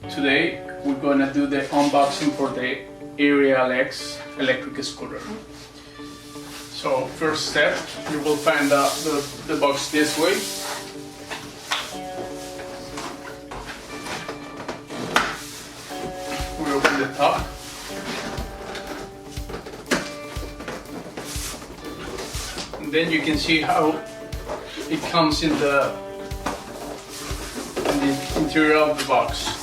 Today we're gonna do the unboxing for the Aria electric scooter. So first step, you will find the box this way. We open the top. And then you can see how it comes in the interior of the box.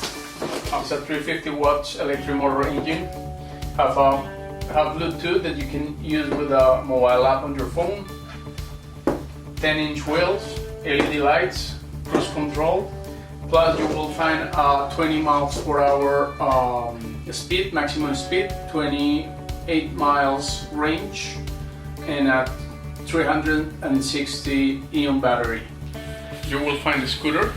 It's a 350 watts electric motor engine. Have Bluetooth that you can use with a mobile app on your phone. 10-inch wheels, LED lights, cruise control. Plus you will find a 20 miles per hour speed, maximum speed, 28 miles range, and a 360 ion battery. You will find the scooter.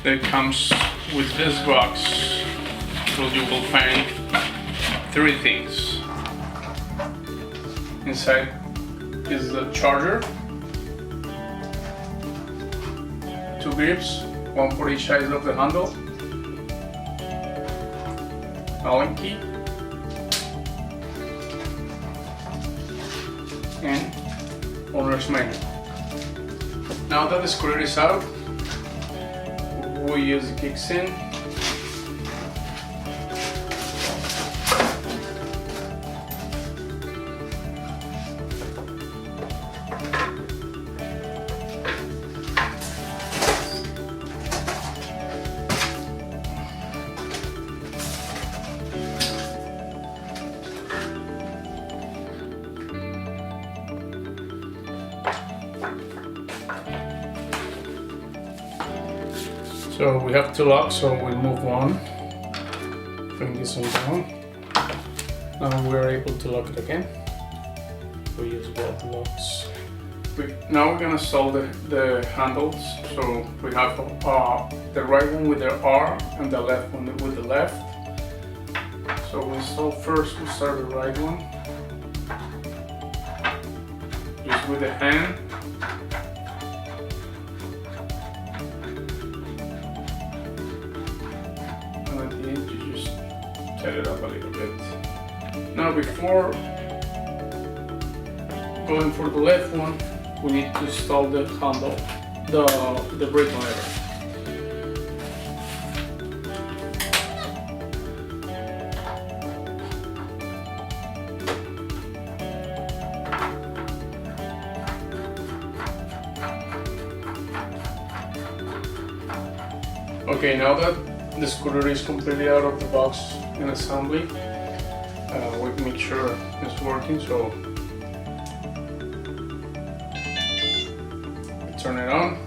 That comes with this box. So you will find 3 things. Inside is the charger, 2 grips, one for each side of the handle, Allen key, and owner's manual. Now that the scooter is out, we use the kickstand. So we have 2 locks, so we'll move one. Bring this one down. Now we're able to lock it again. We use both locks. Now we're gonna install the handles. So we have the right one with the R and the left one with the left. So we install first, we start the right one. Just with the hand. You just set it up a little bit. Now before going for the left one, we need to install the handle, the brake lever. Okay, now that the scooter is completely out of the box in assembly, we make sure it's working, so turn it on.